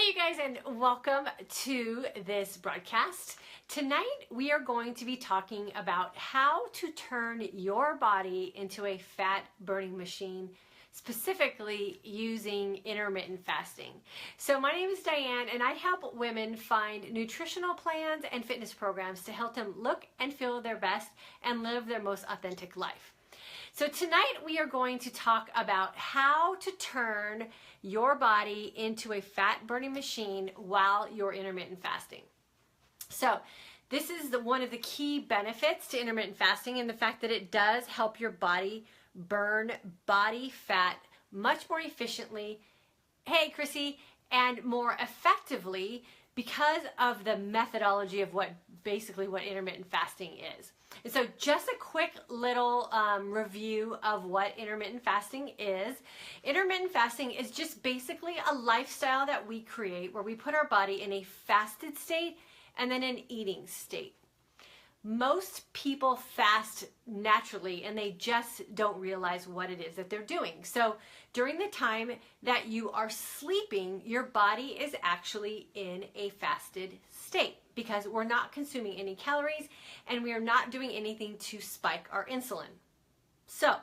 Hey you guys, and welcome to this broadcast. Tonight we are going to be talking about how to turn your body into a fat burning machine, specifically using intermittent fasting. So my name is Diane, and I help women find nutritional plans and fitness programs to help them look and feel their best and live their most authentic life. So tonight we are going to talk about how to turn your body into a fat burning machine while you're intermittent fasting. So this is one of the key benefits to intermittent fasting, and the fact that it does help your body burn body fat much more efficiently, hey Chrissy, and more effectively because of the methodology of what intermittent fasting is. And so just a quick little review of what intermittent fasting is. Intermittent fasting is just basically a lifestyle that we create where we put our body in a fasted state and then an eating state. Most people fast naturally and they just don't realize what it is that they're doing. So during the time that you are sleeping, your body is actually in a fasted state because we're not consuming any calories and we are not doing anything to spike our insulin. So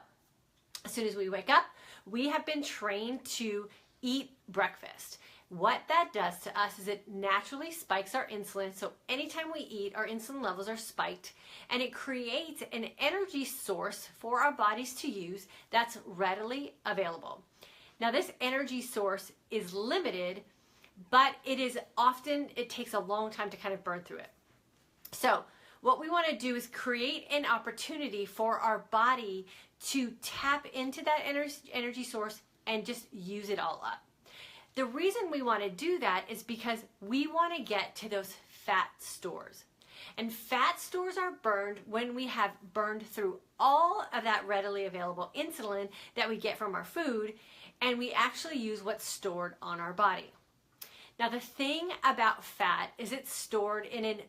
as soon as we wake up, we have been trained to eat breakfast. What that does to us is it naturally spikes our insulin. So anytime we eat, our insulin levels are spiked, and it creates an energy source for our bodies to use that's readily available. Now this energy source is limited, but it takes a long time to kind of burn through it. So what we want to do is create an opportunity for our body to tap into that energy source and just use it all up. The reason we want to do that is because we want to get to those fat stores. And fat stores are burned when we have burned through all of that readily available insulin that we get from our food, and we actually use what's stored on our body. Now the thing about fat is it's stored in an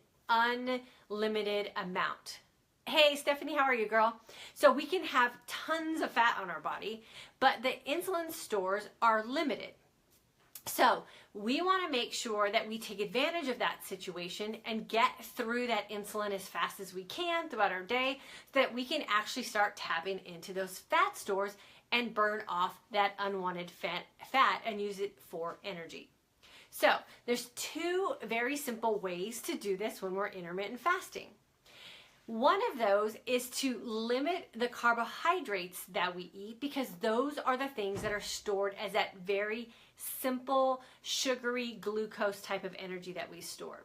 unlimited amount. Hey Stephanie, how are you, girl? So we can have tons of fat on our body, but the insulin stores are limited. So we want to make sure that we take advantage of that situation and get through that insulin as fast as we can throughout our day so that we can actually start tapping into those fat stores and burn off that unwanted fat and use it for energy. So there's two very simple ways to do this when we're intermittent fasting. One of those is to limit the carbohydrates that we eat, because those are the things that are stored as that very simple, sugary glucose type of energy that we store.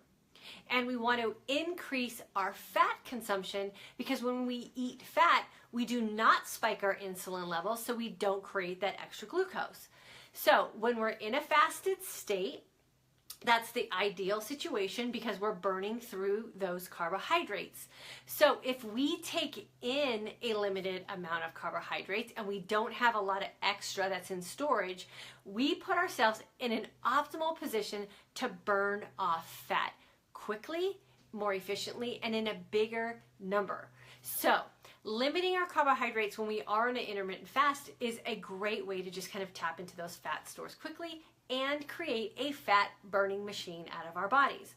And we want to increase our fat consumption because when we eat fat, we do not spike our insulin levels, so we don't create that extra glucose. So when we're in a fasted state, that's the ideal situation because we're burning through those carbohydrates. So if we take in a limited amount of carbohydrates and we don't have a lot of extra that's in storage, we put ourselves in an optimal position to burn off fat quickly, more efficiently, and in a bigger number. So limiting our carbohydrates when we are in an intermittent fast is a great way to just kind of tap into those fat stores quickly and create a fat burning machine out of our bodies.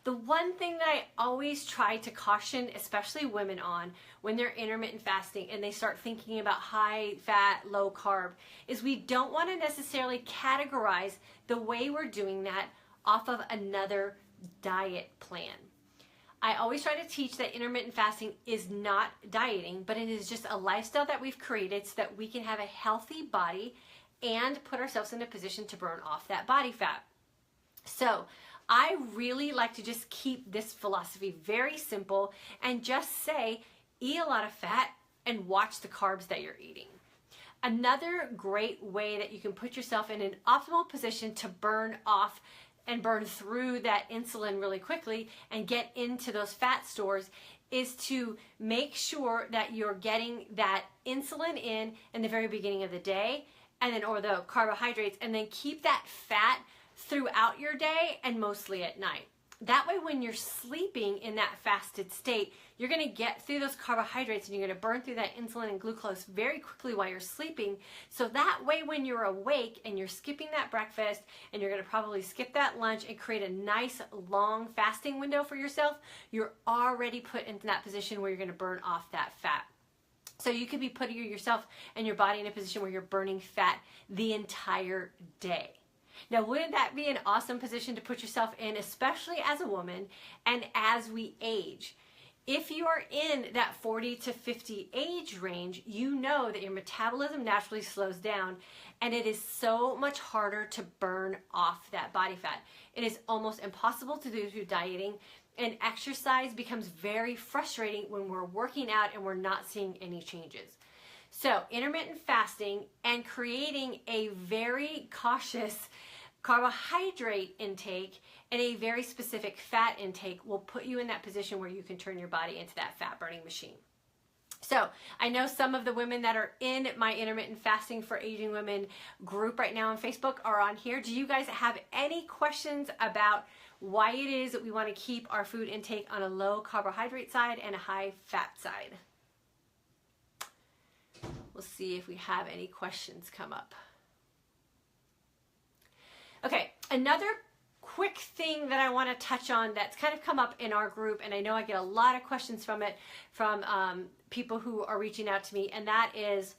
The one thing that I always try to caution, especially women on when they're intermittent fasting and they start thinking about high fat, low carb, is we don't want to necessarily categorize the way we're doing that off of another diet plan. I always try to teach that intermittent fasting is not dieting, but it is just a lifestyle that we've created so that we can have a healthy body and put ourselves in a position to burn off that body fat. So I really like to just keep this philosophy very simple and just say, eat a lot of fat and watch the carbs that you're eating. Another great way that you can put yourself in an optimal position to burn off and burn through that insulin really quickly and get into those fat stores is to make sure that you're getting that insulin in the very beginning of the day, and then, or the carbohydrates, and then keep that fat throughout your day and mostly at night. That way, when you're sleeping in that fasted state, you're going to get through those carbohydrates and you're going to burn through that insulin and glucose very quickly while you're sleeping. So that way, when you're awake and you're skipping that breakfast and you're going to probably skip that lunch and create a nice long fasting window for yourself, you're already put into that position where you're going to burn off that fat. So you could be putting yourself and your body in a position where you're burning fat the entire day. Now, wouldn't that be an awesome position to put yourself in, especially as a woman and as we age? If you are in that 40 to 50 age range, you know that your metabolism naturally slows down and it is so much harder to burn off that body fat. It is almost impossible to do through dieting, and exercise becomes very frustrating when we're working out and we're not seeing any changes. So intermittent fasting and creating a very cautious carbohydrate intake and a very specific fat intake will put you in that position where you can turn your body into that fat burning machine. So I know some of the women that are in my intermittent fasting for aging women group right now on Facebook are on here. Do you guys have any questions about why it is that we want to keep our food intake on a low carbohydrate side and a high fat side? We'll see if we have any questions come up. Okay, another quick thing that I want to touch on that's kind of come up in our group, and I know I get a lot of questions from it from people who are reaching out to me, and that is,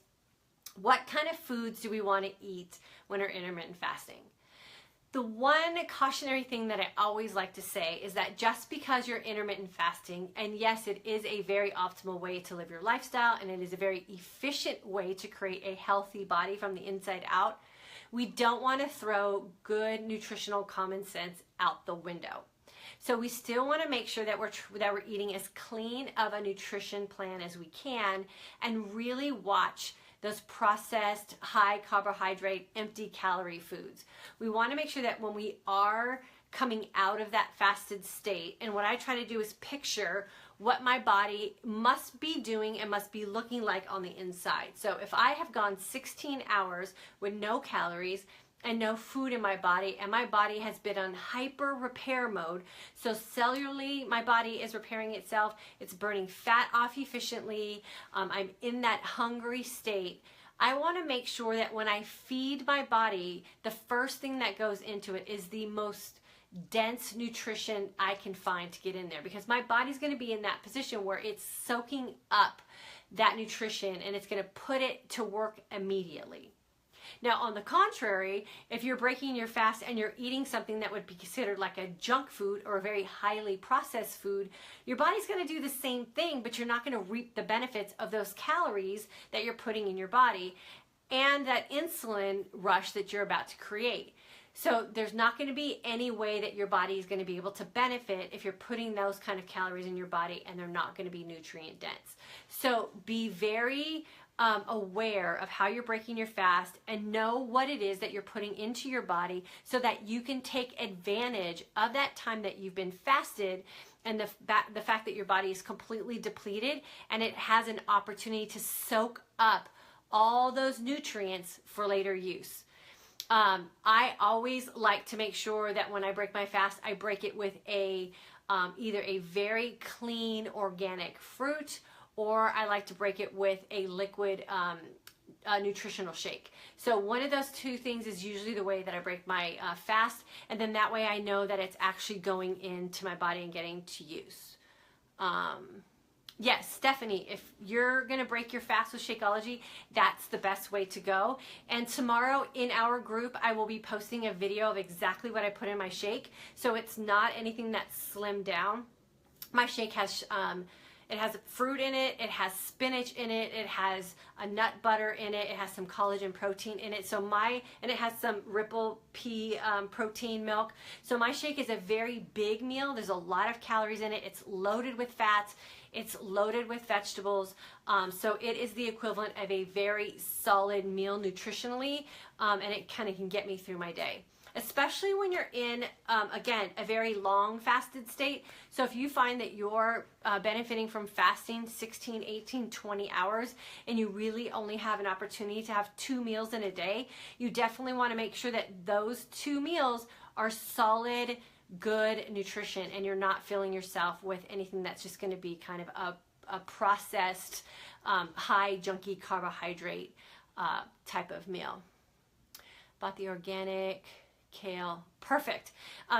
what kind of foods do we want to eat when we're intermittent fasting? The one cautionary thing that I always like to say is that just because you're intermittent fasting, and yes, it is a very optimal way to live your lifestyle, and it is a very efficient way to create a healthy body from the inside out, we don't want to throw good nutritional common sense out the window. So we still want to make sure that we're eating as clean of a nutrition plan as we can, and really watch those processed, high carbohydrate, empty calorie foods. We want to make sure that when we are coming out of that fasted state, and what I try to do is picture what my body must be doing and must be looking like on the inside. So if I have gone 16 hours with no calories and no food in my body, and my body has been on hyper repair mode, so cellularly my body is repairing itself, it's burning fat off efficiently, I'm in that hungry state, I want to make sure that when I feed my body, the first thing that goes into it is the most dense nutrition I can find to get in there, because my body's going to be in that position where it's soaking up that nutrition and it's going to put it to work immediately. Now, on the contrary, if you're breaking your fast and you're eating something that would be considered like a junk food or a very highly processed food, your body's going to do the same thing, but you're not going to reap the benefits of those calories that you're putting in your body and that insulin rush that you're about to create. So there's not going to be any way that your body is going to be able to benefit if you're putting those kind of calories in your body and they're not going to be nutrient dense. So be very aware of how you're breaking your fast and know what it is that you're putting into your body so that you can take advantage of that time that you've been fasted and the fact that your body is completely depleted and it has an opportunity to soak up all those nutrients for later use. I always like to make sure that when I break my fast, I break it with either a very clean organic fruit, or I like to break it with a liquid nutritional shake. So one of those two things is usually the way that I break my fast, and then that way I know that it's actually going into my body and getting to use. Yes, Stephanie, if you're going to break your fast with Shakeology, that's the best way to go. And tomorrow in our group, I will be posting a video of exactly what I put in my shake. So it's not anything that's slimmed down. My shake has it has fruit in it, it has spinach in it, it has a nut butter in it, it has some collagen protein in it. And it has some ripple pea protein milk. So my shake is a very big meal. There's a lot of calories in it. It's loaded with fats. It's loaded with vegetables. So it is the equivalent of a very solid meal nutritionally, and it kind of can get me through my day. Especially when you're in, again, a very long fasted state. So if you find that you're benefiting from fasting 16, 18, 20 hours, and you really only have an opportunity to have 2 meals in a day, you definitely want to make sure that those 2 meals are solid good nutrition and you're not filling yourself with anything that's just going to be kind of a processed, high junky carbohydrate type of meal. Bought the organic kale. Perfect.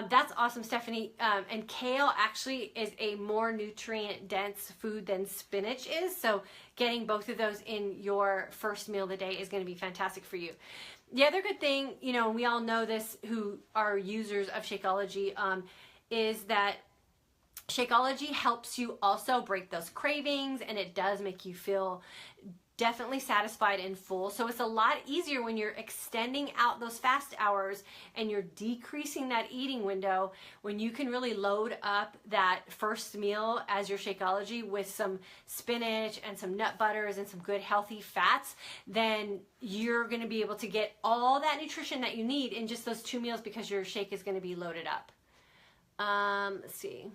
That's awesome, Stephanie. And kale actually is a more nutrient dense food than spinach is. So getting both of those in your first meal of the day is going to be fantastic for you. The other good thing, you know, we all know this who are users of Shakeology, is that Shakeology helps you also break those cravings, and it does make you feel definitely satisfied and full. So it's a lot easier when you're extending out those fast hours and you're decreasing that eating window, when you can really load up that first meal as your Shakeology with some spinach and some nut butters and some good healthy fats, then you're going to be able to get all that nutrition that you need in just those 2 meals because your shake is going to be loaded up. Let's see.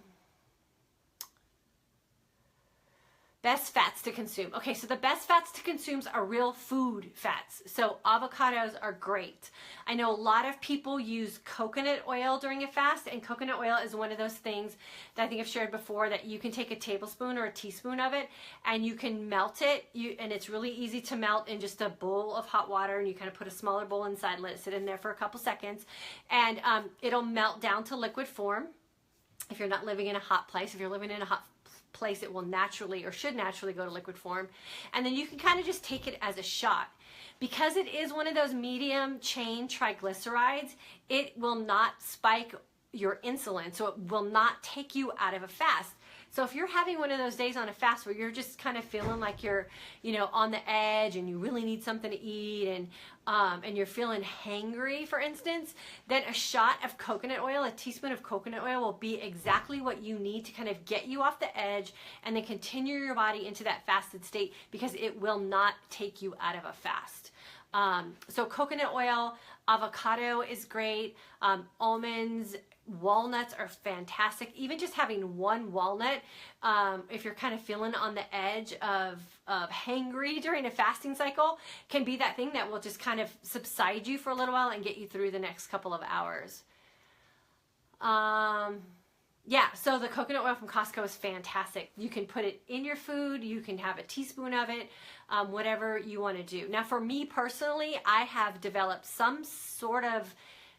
Best fats to consume. Okay, so the best fats to consume are real food fats. So avocados are great. I know a lot of people use coconut oil during a fast, and coconut oil is one of those things that I think I've shared before, that you can take a tablespoon or a teaspoon of it and you can melt it. And it's really easy to melt in just a bowl of hot water, and you kind of put a smaller bowl inside, let it sit in there for a couple seconds, and it'll melt down to liquid form. If you're not living in a hot place, if you're living in a hot place, it will naturally or should naturally go to liquid form, and then you can kind of just take it as a shot. Because it is one of those medium chain triglycerides, it will not spike your insulin, so it will not take you out of a fast. So if you're having one of those days on a fast where you're just kind of feeling like you're, you know, on the edge and you really need something to eat, and you're feeling hangry, for instance, then a shot of coconut oil, a teaspoon of coconut oil, will be exactly what you need to kind of get you off the edge and then continue your body into that fasted state, because it will not take you out of a fast. So coconut oil, avocado is great, almonds, walnuts are fantastic. Even just having one walnut, if you're kind of feeling on the edge of hangry during a fasting cycle, can be that thing that will just kind of subside you for a little while and get you through the next couple of hours. Yeah, so the coconut oil from Costco is fantastic. You can put it in your food, you can have a teaspoon of it, whatever you want to do. Now for me personally, I have developed some sort of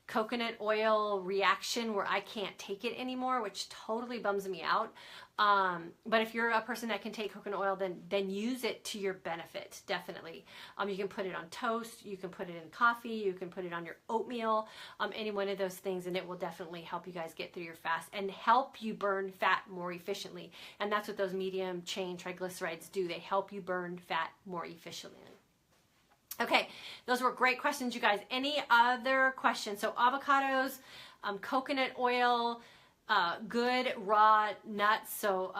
coconut oil reaction where I can't take it anymore, which totally bums me out. But if you're a person that can take coconut oil, then use it to your benefit, definitely. You can put it on toast, you can put it in coffee, you can put it on your oatmeal, any one of those things, and it will definitely help you guys get through your fast and help you burn fat more efficiently. And that's what those medium chain triglycerides do. They help you burn fat more efficiently. Okay, those were great questions, you guys. Any other questions? So avocados, coconut oil, good raw nuts, so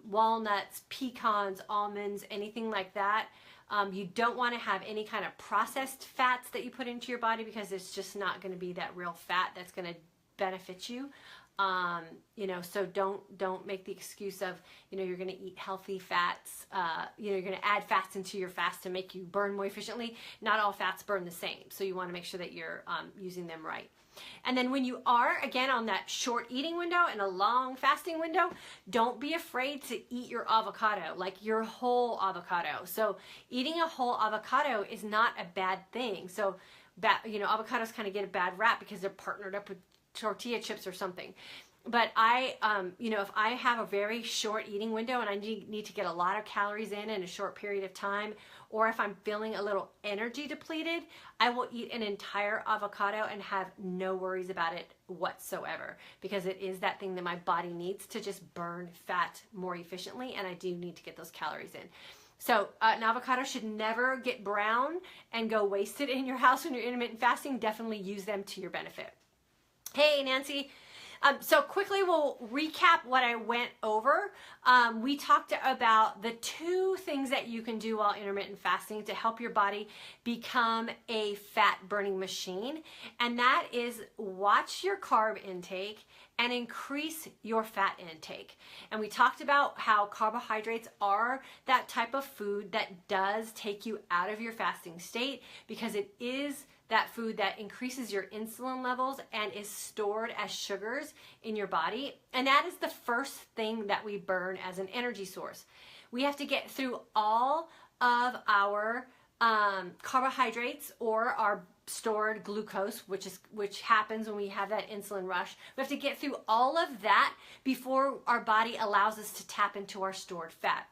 walnuts, pecans, almonds, anything like that. You don't want to have any kind of processed fats that you put into your body, because it's just not going to be that real fat that's going to benefit you. You know, so don't make the excuse of, you know, you're going to eat healthy fats, you know, you're going to add fats into your fast to make you burn more efficiently. Not all fats burn the same. So you want to make sure that you're using them right. And then when you are, again, on that short eating window and a long fasting window, don't be afraid to eat your avocado, like your whole avocado. So eating a whole avocado is not a bad thing. So, you know, avocados kind of get a bad rap because they're partnered up with tortilla chips or something. But you know, if I have a very short eating window and I need to get a lot of calories in a short period of time, or if I'm feeling a little energy depleted, I will eat an entire avocado and have no worries about it whatsoever, because it is that thing that my body needs to just burn fat more efficiently, and I do need to get those calories in. So an avocado should never get brown and go wasted in your house when you're intermittent fasting. Definitely use them to your benefit. Hey, Nancy. So quickly, we'll recap what I went over. We talked about the 2 things that you can do while intermittent fasting to help your body become a fat burning machine. And that is watch your carb intake and increase your fat intake. And we talked about how carbohydrates are that type of food that does take you out of your fasting state, because it is that food that increases your insulin levels and is stored as sugars in your body. And that is the first thing that we burn as an energy source. We have to get through all of our carbohydrates or our stored glucose, which happens when we have that insulin rush. We have to get through all of that before our body allows us to tap into our stored fat.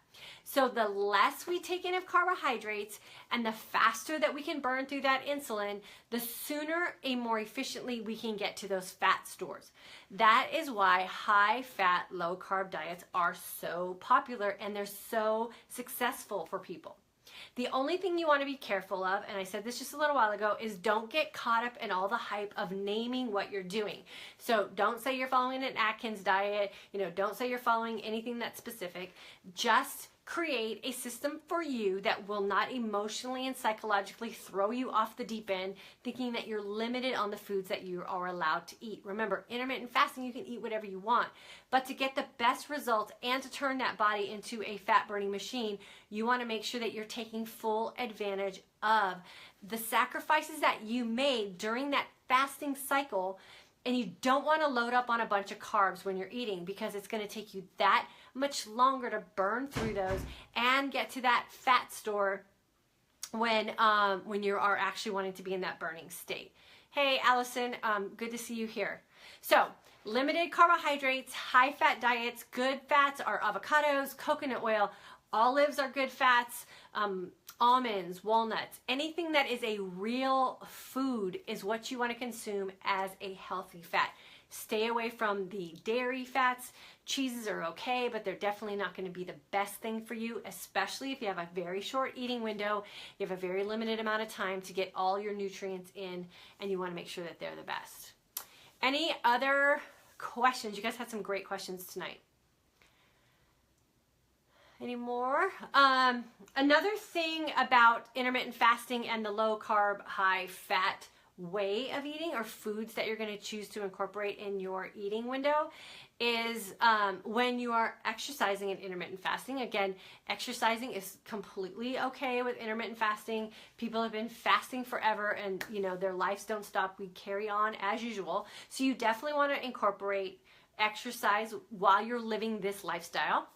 So the less we take in of carbohydrates and the faster that we can burn through that insulin, the sooner and more efficiently we can get to those fat stores. That is why high fat, low carb diets are so popular and they're so successful for people. The only thing you want to be careful of, and I said this just a little while ago, is don't get caught up in all the hype of naming what you're doing. So don't say you're following an Atkins diet, don't say you're following anything that's specific. Just create a system for you that will not emotionally and psychologically throw you off the deep end thinking that you're limited on the foods that you are allowed to eat. Remember, intermittent fasting, you can eat whatever you want, but to get the best results and to turn that body into a fat burning machine, you want to make sure that you're taking full advantage of the sacrifices that you made during that fasting cycle. And you don't want to load up on a bunch of carbs when you're eating because it's going to take you that much longer to burn through those and get to that fat store when you are actually wanting to be in that burning state. Hey, Allison, good to see you here. So, limited carbohydrates, high fat diets, good fats are avocados, coconut oil, olives are good fats, almonds, walnuts, anything that is a real food is what you want to consume as a healthy fat. Stay away from the dairy fats. Cheeses are okay, but they're definitely not going to be the best thing for you, especially if you have a very short eating window, you have a very limited amount of time to get all your nutrients in, and you want to make sure that they're the best. Any other questions? You guys had some great questions tonight. Any more? Another thing about intermittent fasting and the low carb, high fat way of eating or foods that you're going to choose to incorporate in your eating window is when you are exercising in intermittent fasting. Again, exercising is completely okay with intermittent fasting. People have been fasting forever and their lives don't stop. We carry on as usual. So you definitely want to incorporate exercise while you're living this lifestyle.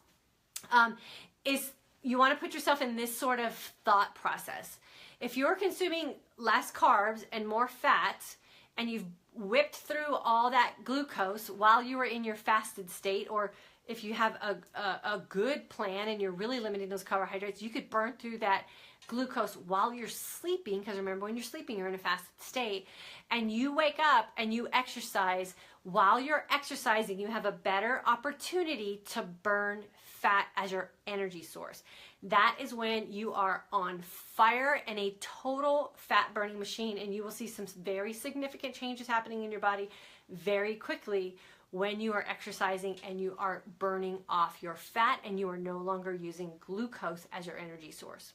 You want to put yourself in this sort of thought process. If you're consuming less carbs and more fats and you've whipped through all that glucose while you were in your fasted state, or if you have a good plan and you're really limiting those carbohydrates, you could burn through that glucose while you're sleeping, because remember, when you're sleeping, you're in a fasted state, and you wake up and you exercise. While you're exercising, you have a better opportunity to burn fat as your energy source. That is when you are on fire and a total fat burning machine, and you will see some very significant changes happening in your body very quickly when you are exercising and you are burning off your fat and you are no longer using glucose as your energy source.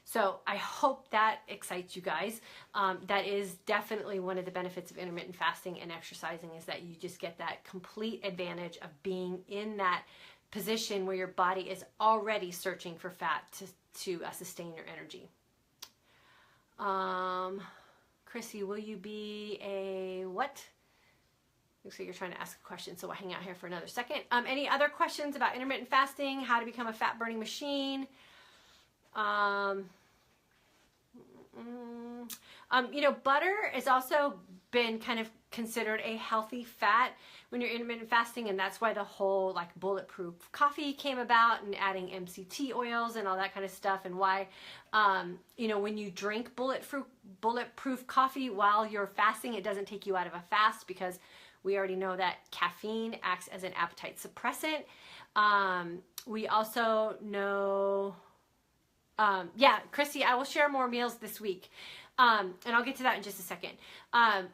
So I hope that excites you guys. That is definitely one of the benefits of intermittent fasting and exercising, is that you just get that complete advantage of being in that position where your body is already searching for fat to sustain your energy. Chrissy, will you be a what? Looks like you're trying to ask a question, so we'll hang out here for another second. Any other questions about intermittent fasting, how to become a fat burning machine? Butter has also been kind of considered a healthy fat when you're intermittent fasting, and that's why the whole bulletproof coffee came about, and adding MCT oils and all that kind of stuff, and why when you drink bulletproof coffee while you're fasting, it doesn't take you out of a fast, because we already know that caffeine acts as an appetite suppressant. We also know Chrissy, I will share more meals this week. And I'll get to that in just a second.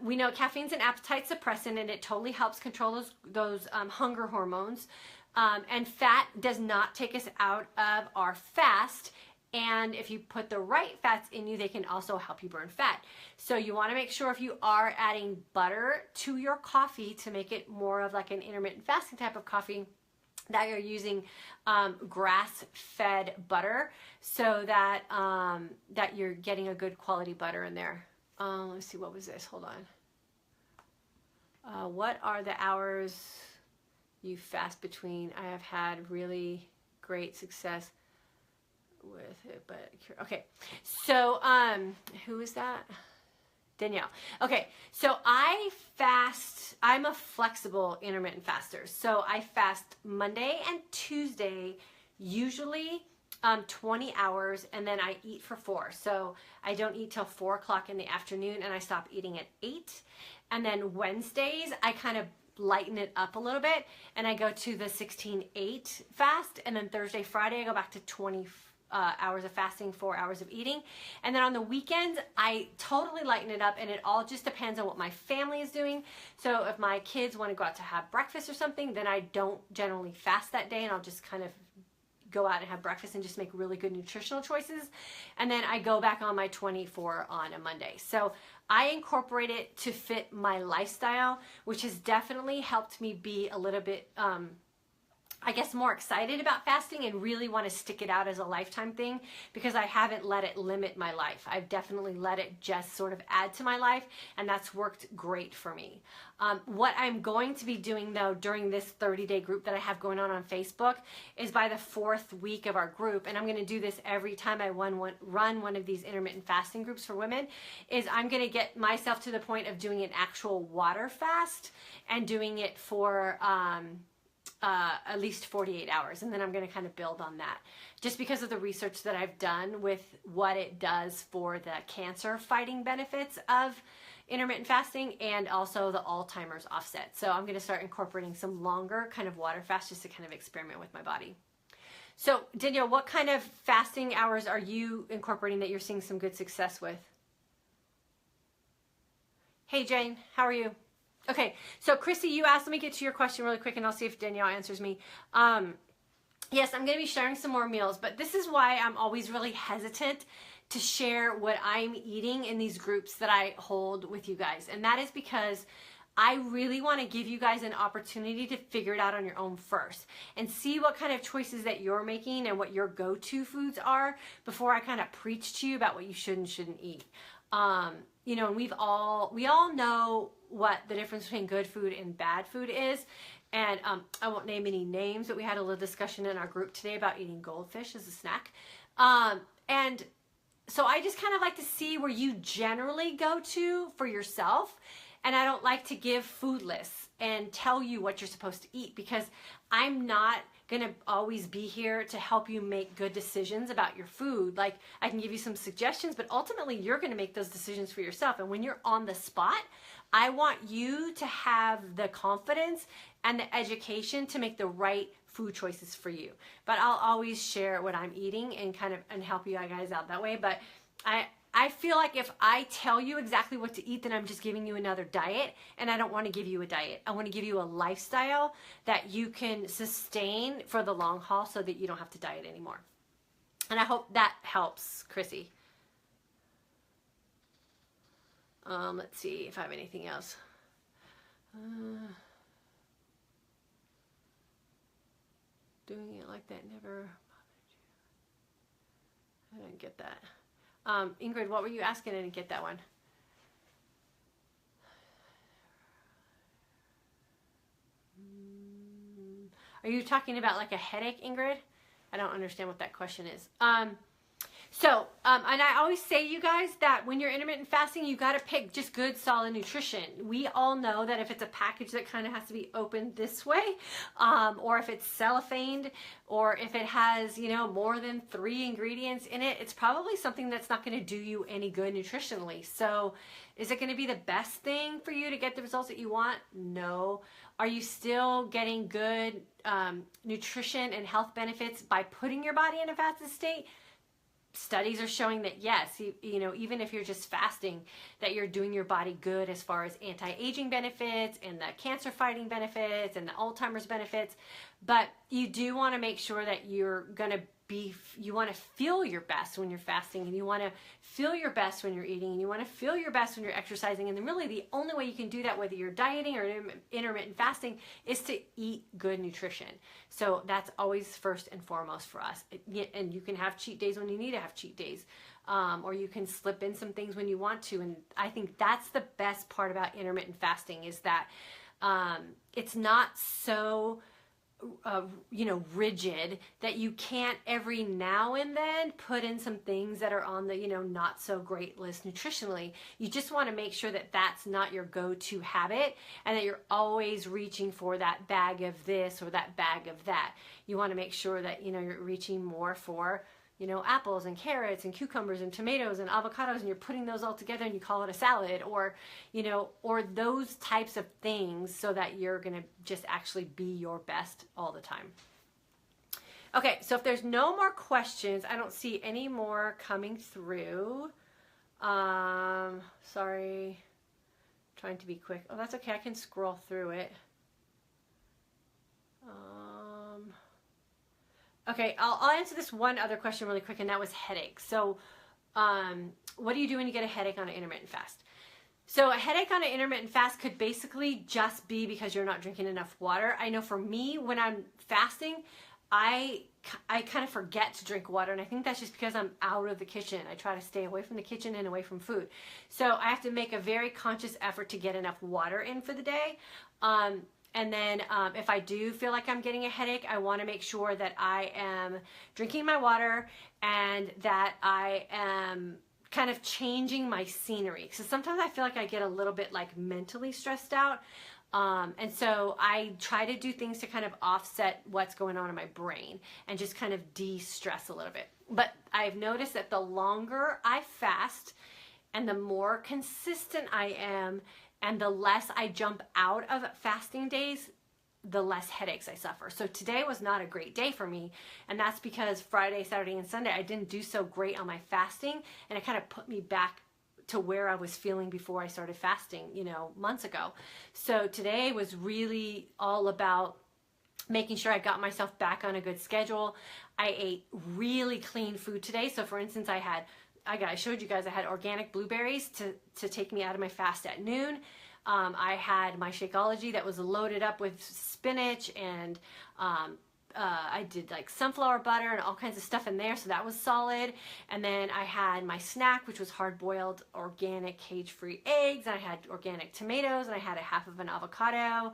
We know caffeine's an appetite suppressant, and it totally helps control those hunger hormones. And fat does not take us out of our fast. And if you put the right fats in you, they can also help you burn fat. So you want to make sure, if you are adding butter to your coffee to make it more of like an intermittent fasting type of coffee, that you're using grass-fed butter, so that that you're getting a good quality butter in there. Let's see, what was this? Hold on. What are the hours you fast between? I have had really great success with it, but okay. So, who is that? Danielle. Okay, so I fast, I'm a flexible intermittent faster. So I fast Monday and Tuesday, usually 20 hours, and then I eat for 4. So I don't eat till 4 o'clock in the afternoon, and I stop eating at 8. And then Wednesdays, I kind of lighten it up a little bit, and I go to the 16-8 fast, and then Thursday, Friday, I go back to 20 hours of fasting, 4 hours of eating. And then on the weekends, I totally lighten it up, and it all just depends on what my family is doing. So if my kids want to go out to have breakfast or something, then I don't generally fast that day, and I'll just kind of go out and have breakfast and just make really good nutritional choices. And then I go back on my 24 on a Monday. So I incorporate it to fit my lifestyle, which has definitely helped me be a little bit, I guess, more excited about fasting and really want to stick it out as a lifetime thing, because I haven't let it limit my life. I've definitely let it just sort of add to my life, and that's worked great for me. What I'm going to be doing, though, during this 30-day group that I have going on Facebook is by the 4th week of our group, and I'm going to do this every time I run one of these intermittent fasting groups for women, is I'm going to get myself to the point of doing an actual water fast and doing it for at least 48 hours. And then I'm going to kind of build on that, just because of the research that I've done with what it does for the cancer fighting benefits of intermittent fasting and also the Alzheimer's offset. So I'm going to start incorporating some longer kind of water fasts just to kind of experiment with my body. So Danielle, what kind of fasting hours are you incorporating that you're seeing some good success with? Hey Jane, how are you? Okay, so Chrissy, you asked, let me get to your question really quick and I'll see if Danielle answers me. Yes, I'm going to be sharing some more meals, but this is why I'm always really hesitant to share what I'm eating in these groups that I hold with you guys. And that is because I really want to give you guys an opportunity to figure it out on your own first and see what kind of choices that you're making and what your go-to foods are before I kind of preach to you about what you should and shouldn't eat. You know, and we all know what the difference between good food and bad food is. And I won't name any names, but we had a little discussion in our group today about eating goldfish as a snack. And so I just kind of like to see where you generally go to for yourself. And I don't like to give food lists and tell you what you're supposed to eat, because I'm not going to always be here to help you make good decisions about your food. Like, I can give you some suggestions, but ultimately you're going to make those decisions for yourself. And when you're on the spot, I want you to have the confidence and the education to make the right food choices for you. But I'll always share what I'm eating and kind of and help you guys out that way. But I feel like if I tell you exactly what to eat, then I'm just giving you another diet, and I don't want to give you a diet. I want to give you a lifestyle that you can sustain for the long haul so that you don't have to diet anymore. And I hope that helps, Chrissy. Let's see if I have anything else. Doing it like that never bothered you. I didn't get that. Ingrid, what were you asking? I didn't get that one. Are you talking about like a headache, Ingrid? I don't understand what that question is. And I always say, you guys, that when you're intermittent fasting, you got to pick just good, solid nutrition. We all know that if it's a package that kind of has to be opened this way, or if it's cellophaned, or if it has, you know, more than 3 ingredients in it, it's probably something that's not going to do you any good nutritionally. So is it going to be the best thing for you to get the results that you want? No. Are you still getting good nutrition and health benefits by putting your body in a fasted state? Studies are showing that yes, you know, even if you're just fasting, that you're doing your body good as far as anti-aging benefits and the cancer fighting benefits and the Alzheimer's benefits. But you do want to make sure that you're going to you want to feel your best when you're fasting, and you want to feel your best when you're eating, and you want to feel your best when you're exercising. And then really the only way you can do that, whether you're dieting or intermittent fasting, is to eat good nutrition. So that's always first and foremost for us. And you can have cheat days when you need to have cheat days. or you can slip in some things when you want to. And I think that's the best part about intermittent fasting, is that it's not so rigid that you can't every now and then put in some things that are on the, not so great list nutritionally. You just want to make sure that that's not your go-to habit, and that you're always reaching for that bag of this or that bag of that. You want to make sure that, you're reaching more for, apples and carrots and cucumbers and tomatoes and avocados, and you're putting those all together and you call it a salad, or, or those types of things, so that you're going to just actually be your best all the time. Okay, so if there's no more questions, I don't see any more coming through. Sorry, trying to be quick. Oh, that's okay. I can scroll through it. Okay, I'll answer this one other question really quick, and that was headaches. So what do you do when you get a headache on an intermittent fast? So a headache on an intermittent fast could basically just be because you're not drinking enough water. I know for me, when I'm fasting, I kind of forget to drink water, and I think that's just because I'm out of the kitchen. I try to stay away from the kitchen and away from food. So I have to make a very conscious effort to get enough water in for the day. And then if I do feel like I'm getting a headache, I want to make sure that I am drinking my water and that I am kind of changing my scenery. So sometimes I feel like I get a little bit like mentally stressed out. And so I try to do things to kind of offset what's going on in my brain and just kind of de-stress a little bit. But I've noticed that the longer I fast and the more consistent I am, and the less I jump out of fasting days, the less headaches I suffer. So today was not a great day for me, and that's because Friday, Saturday, and Sunday I didn't do so great on my fasting, and it kind of put me back to where I was feeling before I started fasting, months ago. So today was really all about making sure I got myself back on a good schedule. I ate really clean food today. So for instance, I showed you guys I had organic blueberries to take me out of my fast at noon. I had my Shakeology that was loaded up with spinach, and I did like sunflower butter and all kinds of stuff in there, so that was solid. And then I had my snack, which was hard-boiled organic cage-free eggs, and I had organic tomatoes, and I had a half of an avocado,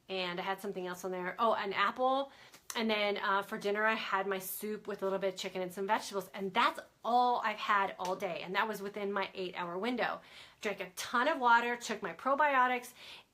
and I had something else on there. Oh, an apple. And then for dinner, I had my soup with a little bit of chicken and some vegetables. And that's all I've had all day. And that was within my 8-hour window. Drank a ton of water, took my probiotics,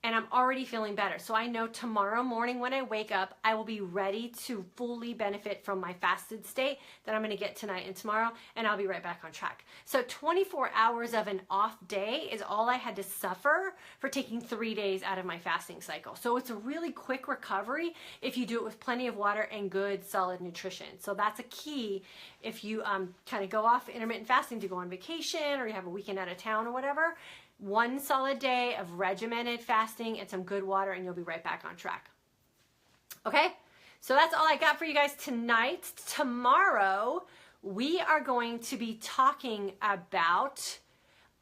and I'm already feeling better. So I know tomorrow morning when I wake up, I will be ready to fully benefit from my fasted state that I'm going to get tonight and tomorrow, and I'll be right back on track. So 24 hours of an off day is all I had to suffer for taking 3 days out of my fasting cycle. So it's a really quick recovery if you do it with plenty of water and good solid nutrition. So that's a key if you kind of go off intermittent fasting to go on vacation, or you have a weekend out of town or whatever. 1 solid day of regimented fasting and some good water, and you'll be right back on track. Okay, so that's all I got for you guys tonight. Tomorrow, we are going to be talking about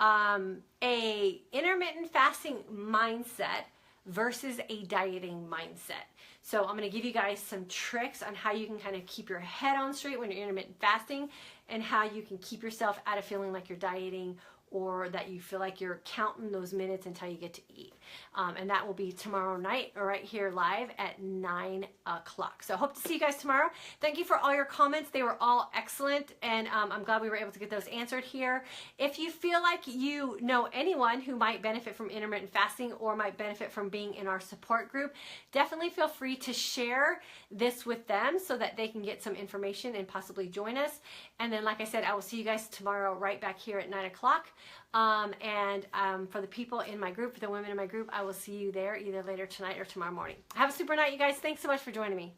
a intermittent fasting mindset versus a dieting mindset. So I'm going to give you guys some tricks on how you can kind of keep your head on straight when you're intermittent fasting, and how you can keep yourself out of feeling like you're dieting, or that you feel like you're counting those minutes until you get to eat. And that will be tomorrow night, right here live at 9 o'clock. So I hope to see you guys tomorrow. Thank you for all your comments. They were all excellent, and I'm glad we were able to get those answered here. If you feel like you know anyone who might benefit from intermittent fasting or might benefit from being in our support group, definitely feel free to share this with them so that they can get some information and possibly join us. And then, like I said, I will see you guys tomorrow right back here at 9 o'clock. For the people in my group, for the women in my group, I will see you there either later tonight or tomorrow morning. Have a super night, you guys. Thanks so much for joining me.